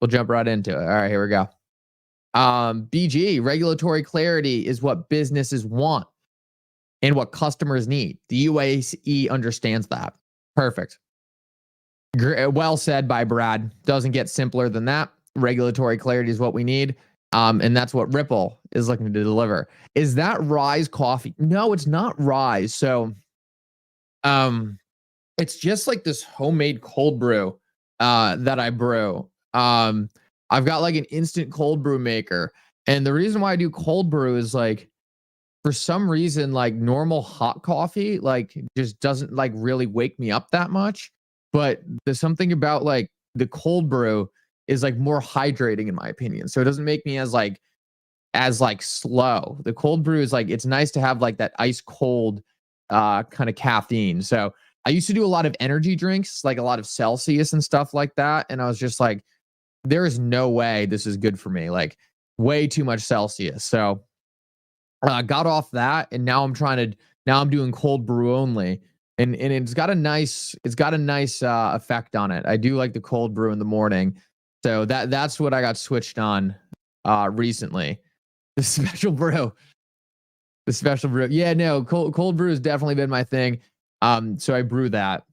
We'll jump right into it. All right, here we go. BG, regulatory clarity is what businesses want and what customers need. The UAE understands that. Perfect. Well said by Brad. Doesn't get simpler than that. Regulatory clarity is what we need. And that's what Ripple is looking to deliver. Is that Rise Coffee? No, it's not Rise. So it's just like this homemade cold brew that I brew. I've got like an instant cold brew maker. And the reason why I do cold brew is like, for some reason, like normal hot coffee, like just doesn't like really wake me up that much. But there's something about like the cold brew is like more hydrating in my opinion. So it doesn't make me as slow. The cold brew is like, it's nice to have like that ice cold kind of caffeine. So I used to do a lot of energy drinks, like a lot of Celsius and stuff like that. And I was just like, there is no way this is good for me. Like way too much Celsius. So I got off that, and now I'm doing cold brew only. And it's got a nice effect on it. I do like the cold brew in the morning. So that's what I got switched on recently. The special brew. Yeah, no, cold brew has definitely been my thing. So I brew that.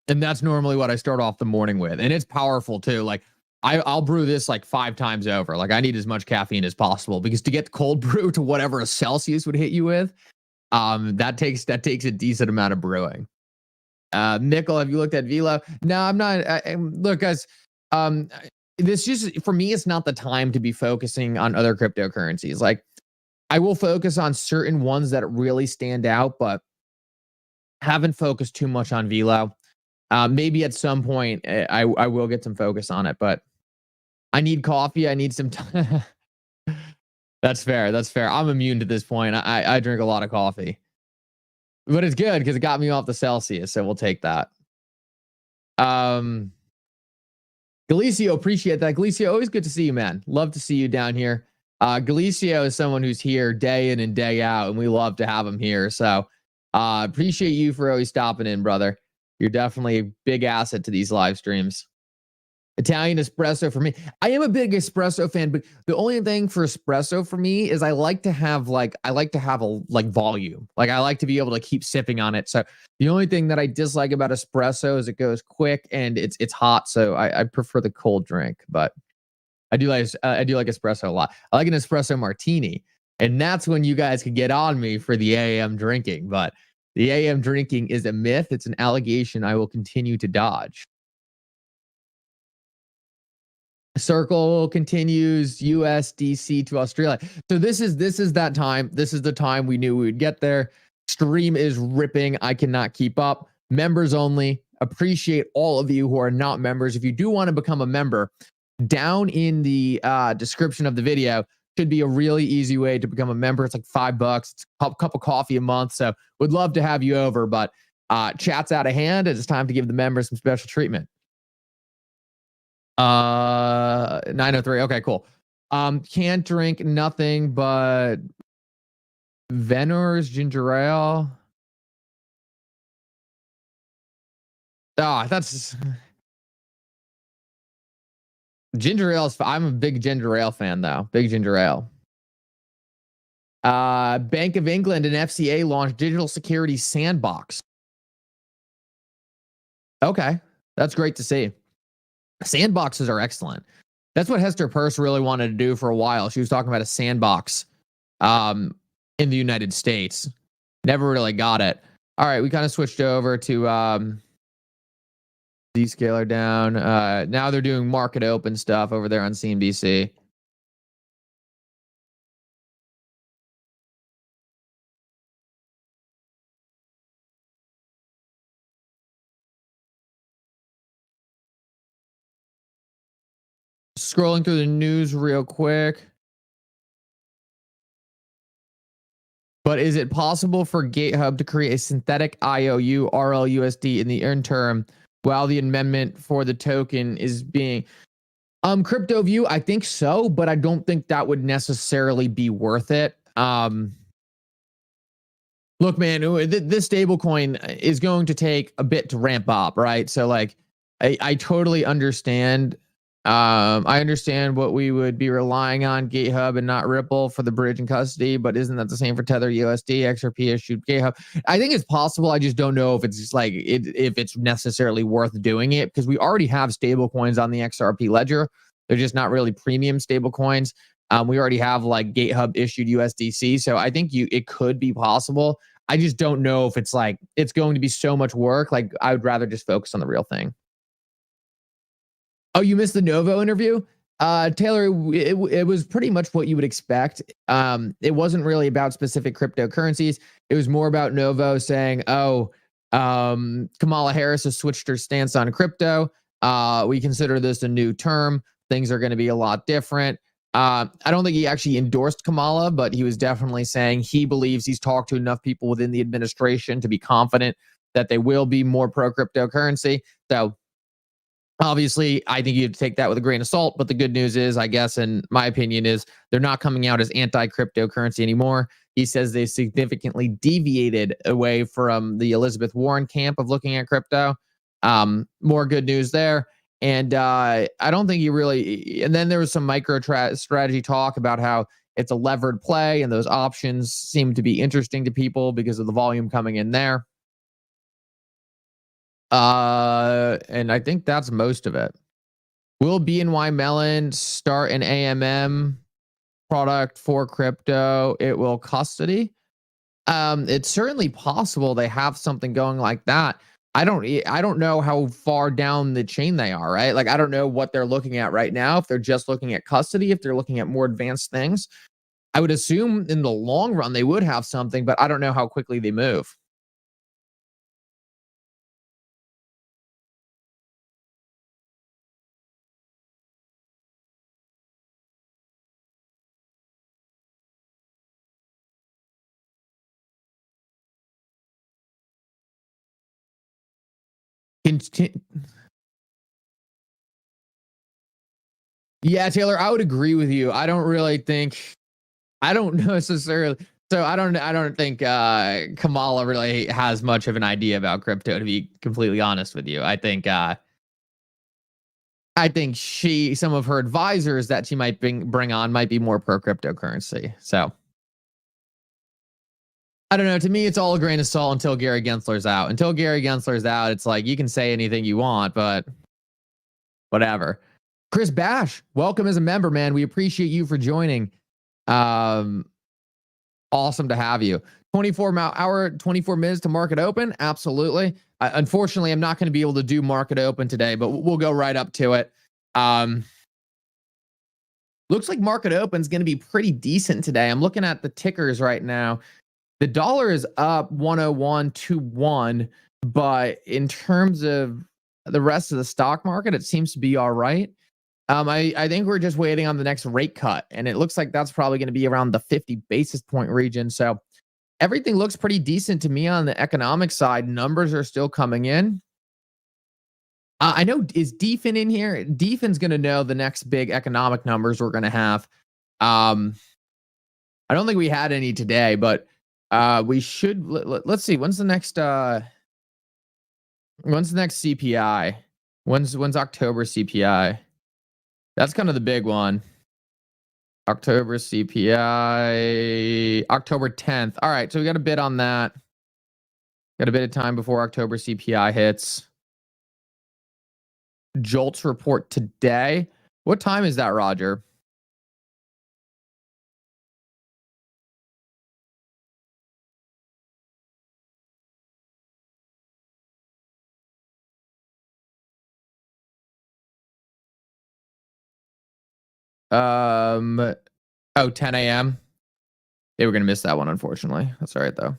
And that's normally what I start off the morning with. And it's powerful too. Like I'll brew this like 5 times over. Like I need as much caffeine as possible, because to get the cold brew to whatever a Celsius would hit you with, that takes a decent amount of brewing. Nickel, have you looked at Velo? No, I'm not. Look, guys, this just, for me, it's not the time to be focusing on other cryptocurrencies. Like I will focus on certain ones that really stand out, but haven't focused too much on Velo. Maybe at some point I will get some focus on it, but I need coffee. I need some time. That's fair. That's fair. I'm immune to this point. I drink a lot of coffee, but it's good because it got me off the Celsius. So we'll take that. Galicio, appreciate that. Galicio, always good to see you, man. Love to see you down here. Galicio is someone who's here day in and day out, and we love to have him here. So appreciate you for always stopping in, brother. You're definitely a big asset to these live streams. Italian espresso for me. I am a big espresso fan, but the only thing for espresso for me is I like to have a volume. Like I like to be able to keep sipping on it. So the only thing that I dislike about espresso is it goes quick and it's hot. So I prefer the cold drink, but I do like espresso a lot. I like an espresso martini, and that's when you guys could get on me for the AM drinking. But the AM drinking is a myth. It's an allegation I will continue to dodge. Circle continues USDC to Australia. So this is that time. This is the time we knew we would get there. Stream is ripping. I cannot keep up. Members only. Appreciate all of you who are not members. If you do want to become a member, down in the description of the video should be a really easy way to become a member. It's like $5. It's a cup of coffee a month. So would love to have you over, but chat's out of hand. It's time to give the members some special treatment. 903. Okay, cool. Can't drink nothing but Venor's ginger ale. That's ginger ale. I'm a big ginger ale fan, though. Big ginger ale. Bank of England and FCA launched digital security sandbox. Okay, that's great to see. Sandboxes are excellent. That's what Hester Peirce really wanted to do for a while. She was talking about a sandbox in the United States. Never really got it. All right, we kind of switched over to Zscaler down. Now they're doing market open stuff over there on CNBC. Scrolling through the news real quick. But is it possible for GitHub to create a synthetic IOU RLUSD in the interim while the amendment for the token is being crypto view? I think so, but I don't think that would necessarily be worth it. Look, man, this stablecoin is going to take a bit to ramp up, right? So like I totally understand. I understand what we would be relying on GitHub and not Ripple for the bridge and custody, but isn't that the same for Tether USD? XRP issued GitHub. I think it's possible. I just don't know if it's just like if it's necessarily worth doing it, because we already have stable coins on the XRP ledger. They're just not really premium stable coins. We already have like GitHub issued USDC, so I think it could be possible. I just don't know if it's like it's going to be so much work. Like I would rather just focus on the real thing. Oh, you missed the Novo interview? Taylor, it was pretty much what you would expect. It wasn't really about specific cryptocurrencies. It was more about Novo saying, Kamala Harris has switched her stance on crypto. We consider this a new term. Things are going to be a lot different. I don't think he actually endorsed Kamala, but he was definitely saying he believes he's talked to enough people within the administration to be confident that they will be more pro-cryptocurrency. So obviously, I think you have to take that with a grain of salt. But the good news is, I guess, in my opinion, is they're not coming out as anti-cryptocurrency anymore. He says they significantly deviated away from the Elizabeth Warren camp of looking at crypto. More good news there. And I don't think he really. And then there was some strategy talk about how it's a levered play, and those options seem to be interesting to people because of the volume coming in there. And I think that's most of it. Will BNY Mellon start an AMM product for crypto? It will custody. It's certainly possible they have something going like that. I don't know how far down the chain they are, right? Like I don't know what they're looking at right now. If they're just looking at custody, if they're looking at more advanced things, I would assume in the long run they would have something, but I don't know how quickly they move. Yeah, Taylor, I would agree with you. I don't really think, I don't necessarily, so I don't think Kamala really has much of an idea about crypto, to be completely honest with you. I think some of her advisors that she might bring on might be more pro cryptocurrency. So I don't know. To me, it's all a grain of salt until Gary Gensler's out. Until Gary Gensler's out, it's like you can say anything you want, but whatever. Chris Bash, welcome as a member, man. We appreciate you for joining. Awesome to have you. 24 minutes to market open. Absolutely. Unfortunately, I'm not going to be able to do market open today, but we'll go right up to it. Looks like market open is going to be pretty decent today. I'm looking at the tickers right now. The dollar is up 101.21, but in terms of the rest of the stock market, it seems to be all right. I think we're just waiting on the next rate cut, and it looks like that's probably going to be around the 50 basis point region. So everything looks pretty decent to me on the economic side. Numbers are still coming in. I know, is Deefin in here? Deefin's going to know the next big economic numbers we're going to have. I don't think we had any today, but we should. Let's see. When's the next CPI? When's October CPI? That's kind of the big one. October CPI, October 10th. All right, so we got a bit on that. Got a bit of time before October CPI hits. Jolts report today. What time is that, Roger? Oh, 10 a.m. They were going to miss that one, unfortunately. That's all right, though.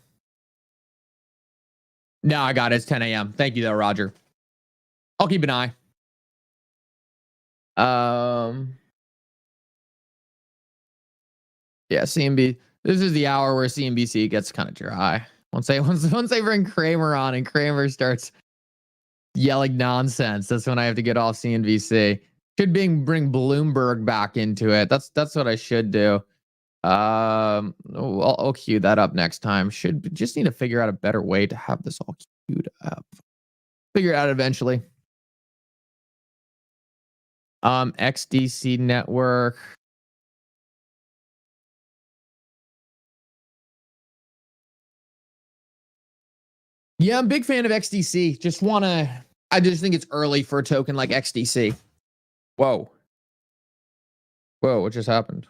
No, I got it. It's 10 a.m. Thank you, though, Roger. I'll keep an eye. Yeah, CNB. This is the hour where CNBC gets kind of dry. Once they bring Kramer on and Kramer starts yelling nonsense, that's when I have to get off CNBC. Should bring Bloomberg back into it. That's what I should do. I'll queue that up next time. Should just need to figure out a better way to have this all queued up. Figure it out eventually. XDC network. Yeah, I'm a big fan of XDC. I just think it's early for a token like XDC. Whoa, what just happened?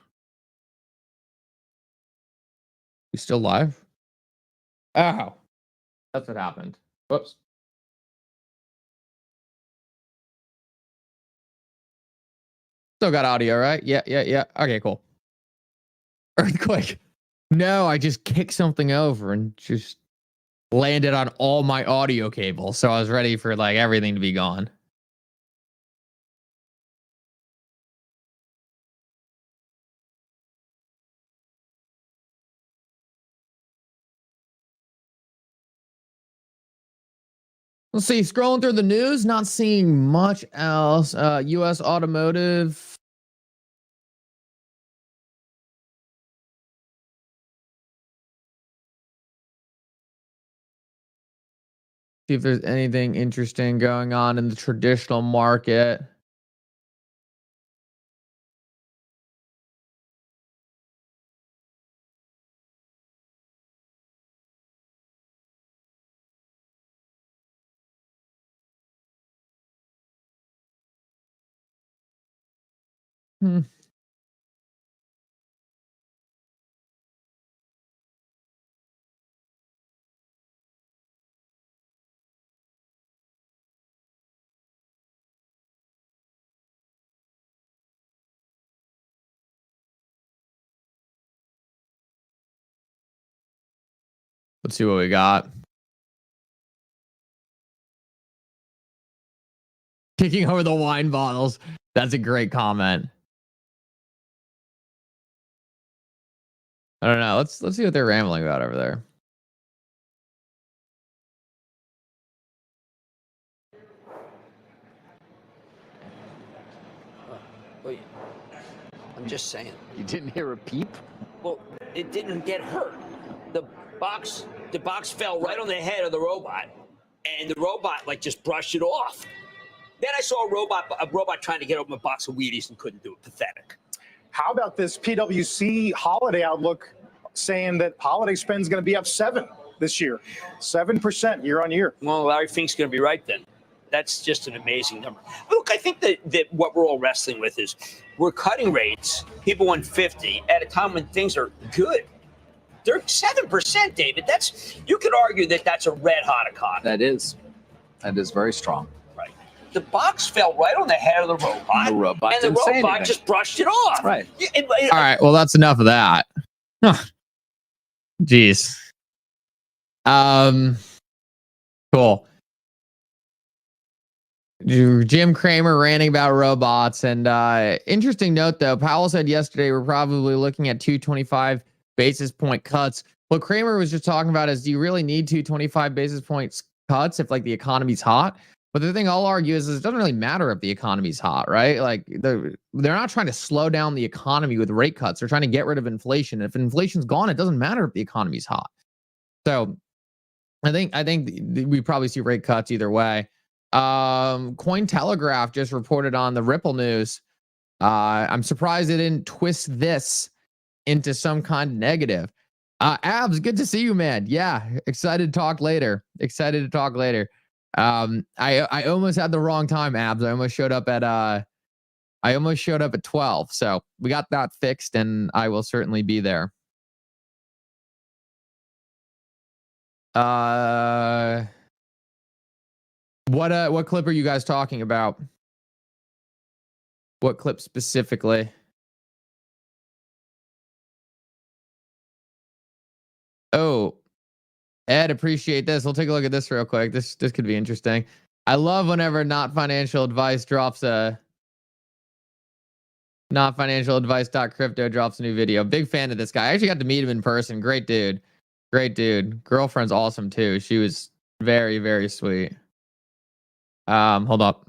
We still live? Oh, that's what happened. Whoops. Still got audio, right? Yeah. Okay, cool. Earthquake. No, I just kicked something over and just landed on all my audio cables. So I was ready for like everything to be gone. Let's see, scrolling through the news, not seeing much else. US automotive. See if there's anything interesting going on in the traditional market. Let's see what we got. Kicking over the wine bottles. That's a great comment. I don't know. Let's see what they're rambling about over there. I'm just saying. You didn't hear a peep? Well, it didn't get hurt. The box fell right on the head of the robot, and the robot like just brushed it off. Then I saw a robot trying to get open a box of Wheaties and couldn't do it. Pathetic. How about this PwC holiday outlook saying that holiday spend is going to be up 7% this year, 7% year on year? Well, Larry Fink's going to be right then. That's just an amazing number. Look, I think that what we're all wrestling with is we're cutting rates. People want 50 at a time when things are good. They're 7%, David. You could argue that that's a red hot economy. That is very strong. Right. The box fell right on the head of the robot. The robot and the didn't say robot anything. just brushed it off. Right. All right. Well, that's enough of that. Huh. Jeez. Cool. Jim Cramer ranting about robots. And interesting note, though, Powell said yesterday we're probably looking at 225 basis point cuts. What Cramer was just talking about is, do you really need 225 basis points cuts if like the economy's hot? But the thing I'll argue is it doesn't really matter if the economy's hot, right? Like they're not trying to slow down the economy with rate cuts. They're trying to get rid of inflation. If inflation's gone, it doesn't matter if the economy's hot. So I think we probably see rate cuts either way. Cointelegraph just reported on the Ripple news. I'm surprised they didn't twist this into some kind of negative. Abs, good to see you, man. Yeah, excited to talk later. I almost had the wrong time, Abs. I almost showed up at 12. So we got that fixed, and I will certainly be there. What clip are you guys talking about? What clip specifically? Oh, Ed, appreciate this. We'll take a look at this real quick. This could be interesting. I love whenever Not Financial Advice drops a NotFinancialAdvice.crypto drops a new video. Big fan of this guy. I actually got to meet him in person. Great dude. Girlfriend's awesome too. She was very, very sweet. Hold up.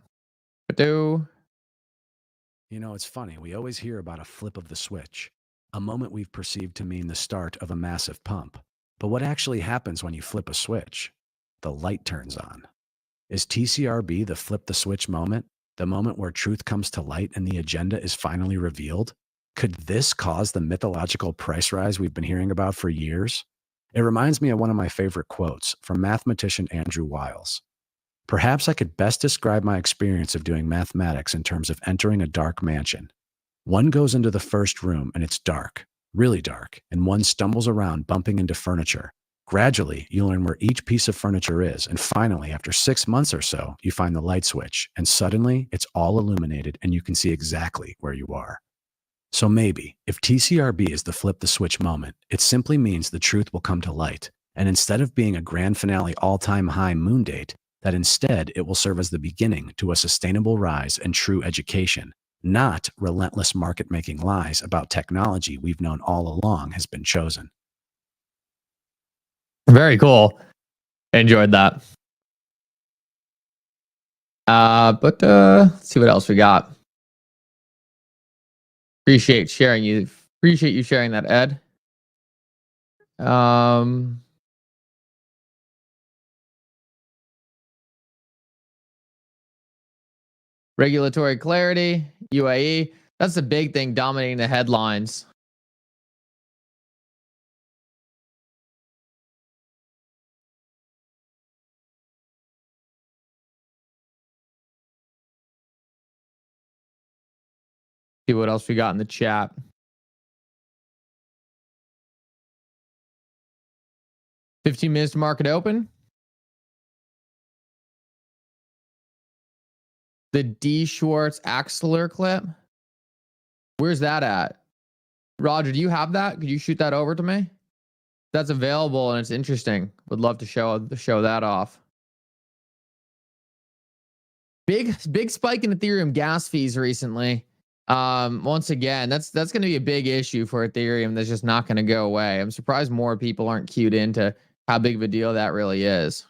You know, it's funny. We always hear about a flip of the switch, a moment we've perceived to mean the start of a massive pump. But what actually happens when you flip a switch? The light turns on. Is TCRB the flip the switch moment? The moment where truth comes to light and the agenda is finally revealed? Could this cause the mythological price rise we've been hearing about for years? It reminds me of one of my favorite quotes from mathematician Andrew Wiles. Perhaps I could best describe my experience of doing mathematics in terms of entering a dark mansion. One goes into the first room and it's dark, really dark, and one stumbles around bumping into furniture. Gradually, you learn where each piece of furniture is, and finally, after 6 months or so, you find the light switch, and suddenly, it's all illuminated and you can see exactly where you are. So maybe, if TCRB is the flip the switch moment, it simply means the truth will come to light, and instead of being a grand finale all-time high moon date, that instead it will serve as the beginning to a sustainable rise and true education, not relentless market-making lies about technology we've known all along has been chosen. Very cool. Enjoyed that. But let's see what else we got. Appreciate you sharing that, Ed. Regulatory clarity, UAE. That's the big thing dominating the headlines. See what else we got in the chat. $15 minutes to market open. The D Schwartz Axelar clip. Where's that at? Roger, do you have that? Could you shoot that over to me? That's available and it's interesting. Would love to show that off. Big spike in Ethereum gas fees recently. Once again, that's going to be a big issue for Ethereum. That's just not going to go away. I'm surprised more people aren't cued into how big of a deal that really is.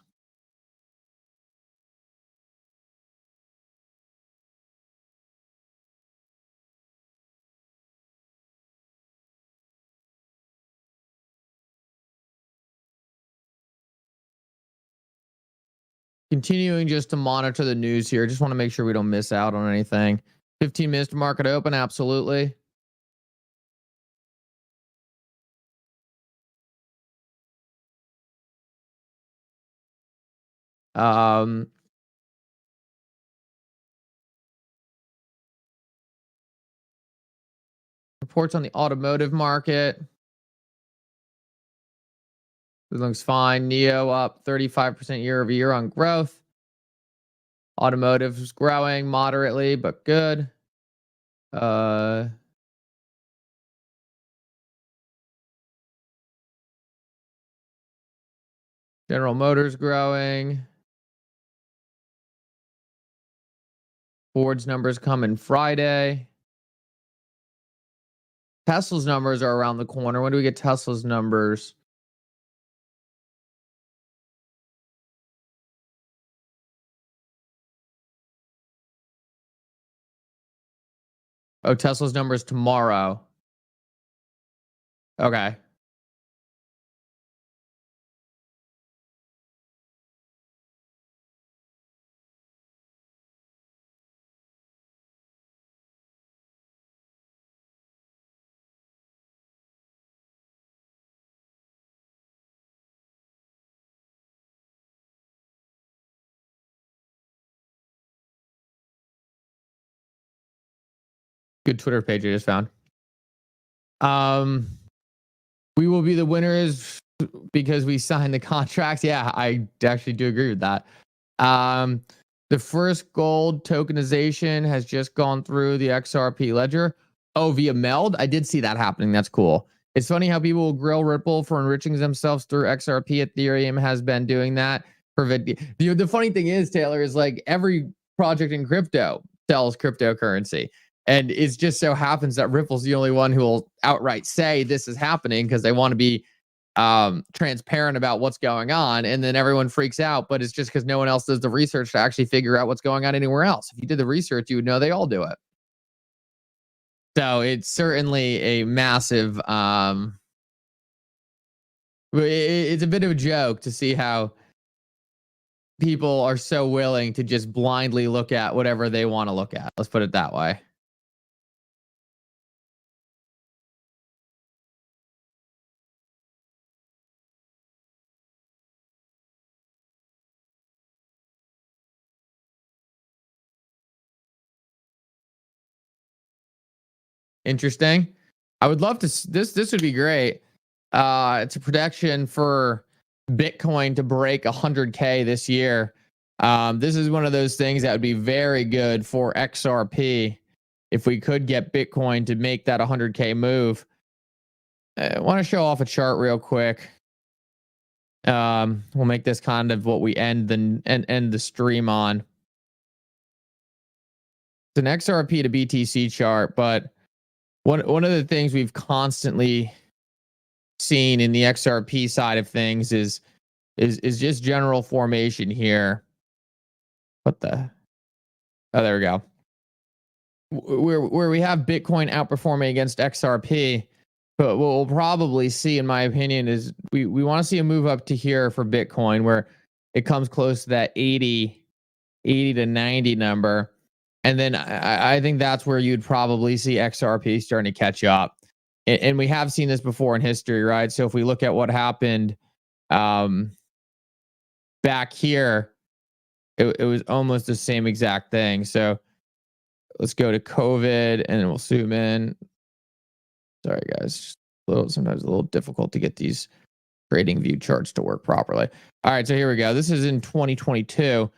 continuing just to monitor the news here. Just want to make sure we don't miss out on anything. 15 minutes to market open, absolutely. Reports on the automotive market. It looks fine. NEO up 35% year over year on growth. Automotive is growing moderately, but good. General Motors growing. Ford's numbers coming Friday. Tesla's numbers are around the corner. When do we get Tesla's numbers? Oh, Tesla's numbers tomorrow. Okay. Good Twitter page I just found. We will be the winners because we signed the contracts. Yeah, I actually do agree with that. The first gold tokenization has just gone through the XRP ledger. Oh, via Meld? I did see that happening. That's cool. It's funny how people will grill Ripple for enriching themselves through XRP. Ethereum has been doing that. The funny thing is, Taylor, is like every project in crypto sells cryptocurrency. And it just so happens that Ripple's the only one who will outright say this is happening because they want to be transparent about what's going on. And then everyone freaks out, but it's just because no one else does the research to actually figure out what's going on anywhere else. If you did the research, you would know they all do it. So it's certainly a massive, it's a bit of a joke to see how people are so willing to just blindly look at whatever they want to look at. Let's put it that way. Interesting. I would love to. This would be great. It's a prediction for Bitcoin to break 100K this year. This is one of those things that would be very good for XRP if we could get Bitcoin to make that 100K move. I want to show off a chart real quick. We'll make this kind of what we end the stream on. It's an XRP to BTC chart, but one of the things we've constantly seen in the XRP side of things is just general formation here. What the? Oh, there we go. Where we have Bitcoin outperforming against XRP, but what we'll probably see, in my opinion, is we want to see a move up to here for Bitcoin where it comes close to that 80 to 90 number. And then I think that's where you'd probably see XRP starting to catch up. And we have seen this before in history, right? So if we look at what happened back here, it was almost the same exact thing. So let's go to COVID and then we'll zoom in. Sorry, guys. Sometimes a little difficult to get these trading view charts to work properly. All right, so here we go. This is in 2022.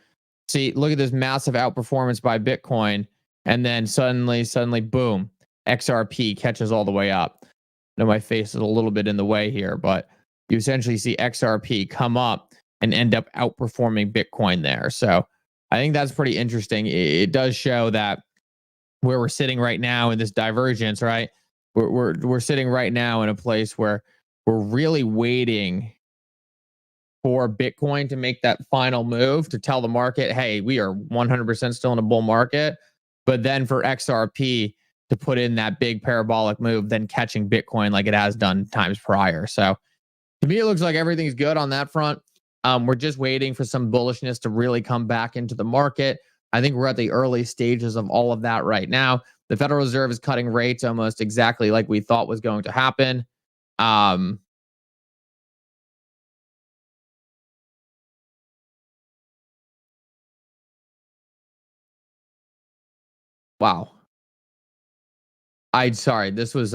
See, look at this massive outperformance by Bitcoin. And then suddenly, boom, XRP catches all the way up. Now my face is a little bit in the way here, but you essentially see XRP come up and end up outperforming Bitcoin there. So I think that's pretty interesting. It does show that where we're sitting right now in this divergence, right? We're sitting right now in a place where we're really waiting for Bitcoin to make that final move to tell the market, hey, we are 100% still in a bull market. But then for XRP to put in that big parabolic move, then catching Bitcoin like it has done times prior. So to me, it looks like everything's good on that front. We're just waiting for some bullishness to really come back into the market. I think we're at the early stages of all of that right now. The Federal Reserve is cutting rates almost exactly like we thought was going to happen. Wow. Sorry, this was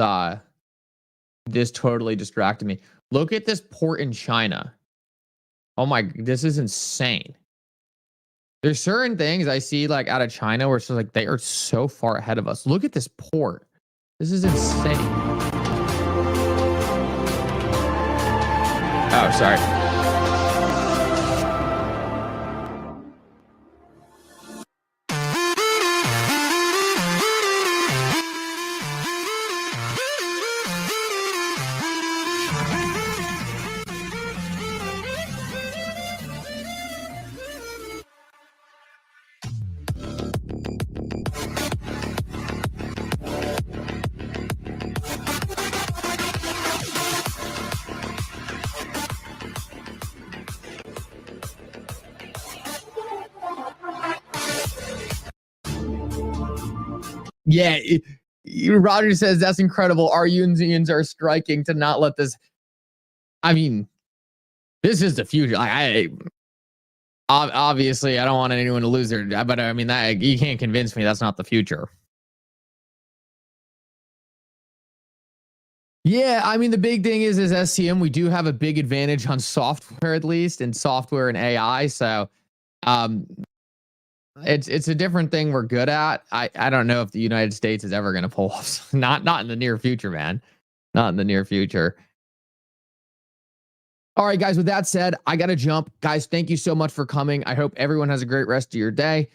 this totally distracted me. Look at this port in China. Oh my, this is insane. There's certain things I see like out of China where it's just like they are so far ahead of us. Look at this port. This is insane. Oh, sorry. Yeah, Roger says that's incredible. Our unions are striking to not let this. I mean, this is the future. Obviously, I don't want anyone to lose their. But I mean, that you can't convince me that's not the future. Yeah, I mean, the big thing is SCM. We do have a big advantage on software, at least, and software and AI. So, it's a different thing we're good at. I don't know if the United States is ever going to pull off. Not in the near future, man. Not in the near future. All right, guys, with that said, I got to jump. Guys, thank you so much for coming. I hope everyone has a great rest of your day.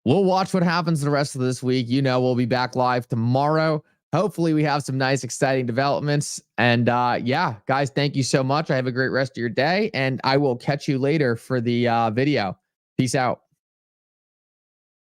We'll watch what happens the rest of this week. You know, we'll be back live tomorrow. Hopefully we have some nice, exciting developments. And yeah, guys, thank you so much. I have a great rest of your day, and I will catch you later for the video. Peace out.